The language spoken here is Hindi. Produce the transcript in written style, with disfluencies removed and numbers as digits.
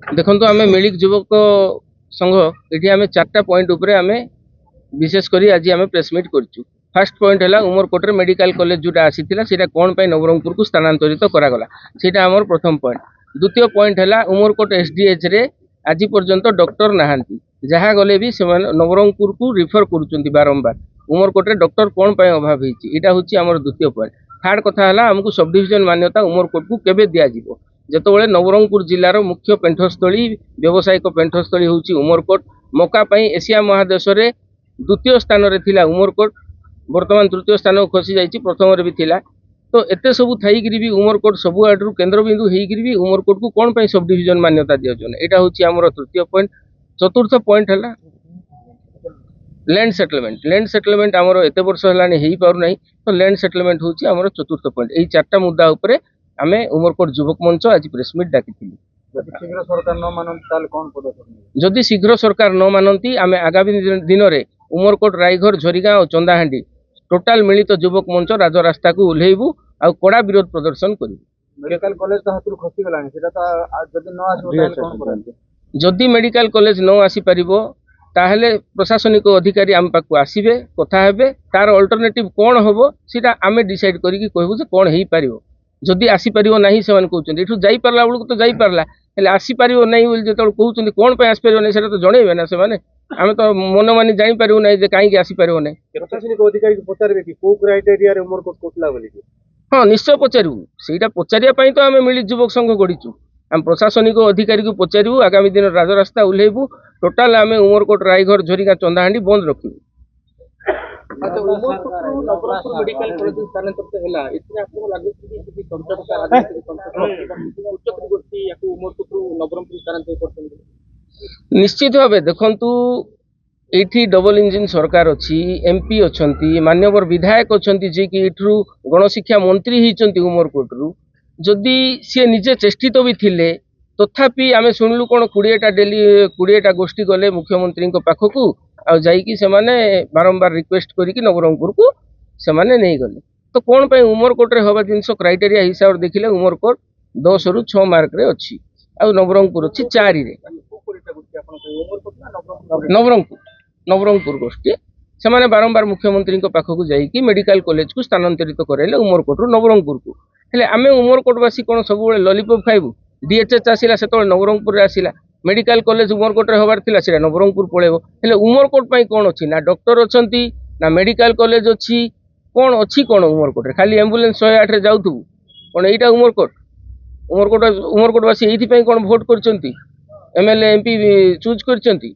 देखो आम मिलिक युवक संघ ये आम 4टा पॉइंट उपरे आम विशेषकर आज आम प्रेसमिट करूँ। फास्ट पॉइंट है उमरकोट मेडिकल कॉलेज जोटा आसीला से कौन नवरंगपुर को स्थानांतरित करागला सीटा आमर प्रथम पॉइंट। द्वितीय पॉइंट है उमरकोट एसडीएच रे आज पर्यंत डॉक्टर नहांती जहाँ गले भी से नवरंगपुर को रिफर कर बारंबार उमरकोट डॉक्टर कौन अभाव होता हूँ आमर द्वितीय पॉइंट। थर्ड कथा है आमको सब डिविजन मान्यता उमरकोट को केबे दिया जीवो जेतबेले नवरंगपुर जिलार मुख्य पेंठस्थली व्यावसायिक पेंठस्थली होची उमरकोट। मका पई एशिया महादेश रे द्वितीय स्थान रे थिला उमरकोट वर्तमान तृतीय स्थान को खसी जाइए प्रथम रे भी थिला। तो एते सबू थी भी उमरकोट सबु आडू केन्द्रबिंदु होकर भी उमरकोट को कौन पाई सब डिविजन मान्यता दिजन यहाँ हूँ आमर तृतीय पॉइंट। चतुर्थ पॉइंट है लैंड सेटलमेंट। लैंड सेटलमेंट आमर एत वर्ष है पार ना तो लैंड सेटलमेंट हूँ आमर चतुर्थ पॉइंट। यही 4टा मुद्दा उपरे आम उमरकोट युवक मंच आज प्रेसमिट डाकी जदि शीघ्र सरकार न मानती आम आगामी दिन में उमरकोट रायघर झरीगाँ और चंदाहांडी टोटाल मिलित युवक मंच राजरास्ता को ओह्लैबू आ कड़ा विरोध प्रदर्शन करूँ। मेडिकल कॉलेज तो हाथ खसीगला जदि मेडिकल कॉलेज न आसी पारिबो ताहले प्रशासनिक अधिकारी आम पाक आसबे कथा हेबे तार अल्टरनेटिव कौन हम सीटा आम डिसाइड करिकी कहबू जे कौन हो पारिबो। जदि आसी पारिबो नहीं से कहते एठू जाई पारला बेलू तो जाई पारला हेले आसी पारिबो नहीं बोली जेतल कहउचंदी कौन पे आसी पारिबो नहीं सेटा तो जणेबे ना से माने आमे तो मन मानी जाई पारिबो नहीं जे काहे आसी पारिबो नहीं। प्रशासनिक अधिकारी को पचारबे कि को क्राइटेरिया रे उमरकोट कोटला बोली हाँ निश्चय पचारू सेटा पचारिया पई तो आमे मिलित युवक संघ गढ़ीचु। आम प्रशासनिक अधिकारी को पचारू आगामी दिन राजरास्ता ओह्लैबू टोटाल आम उमरकोट रायघर झरीगाँ चंदाहांडी बंद रखू। निश्चित भाव देखु ये डबल इंजिन सरकार अच्छी एमपी अच्छा मान्यवर विधायक अच्छा जी कि गणशिक्षा मंत्री होती उमरकोट रु जदि सी निजे चेष्टित भी थिले तथापि आम शुणिलु कौन 20टा डेली 20टा गोष्ठी गले मुख्यमंत्री पाखक आ जाइकी से माने बारंबार रिक्वेस्ट करिकी नवरंगपुर को से माने नहीं गले। तो कौन पे उमरकोट रे हवा जिनस क्राइटेरिया हिसाब देखिले उमरकोट 10 रु 6 मार्क रे अच्छी आ नवरंगपुर अच्छी 4 रे नवरंगपुर गोष्ठी से माने बारंबार मुख्यमंत्री पाखक जाइकी मेडिकल कॉलेज को स्थानांतरित कराइले उमरकोट रु नवरंगपुर को। हेले आमे उमरकोटवासी कौन सब लॉलीपॉप खाइबू डीएचएच आसिला से नवरंगपुर आसिला मेडिकल कॉलेज उमरकोट रे हबार थिला सेटा नवरंगपुर पळेबो। हेले उमरकोट पई कोन अछि ना डॉक्टर अछंती ना मेडिकल कॉलेज अछि कोन अछि कोन उमरकोट रे खाली एम्बुलेंस 108 रे जाउथु कोन एटा उमरकोटवासी एथि पई कोन वोट करचंती एमएलए एमपी चूज करचंती।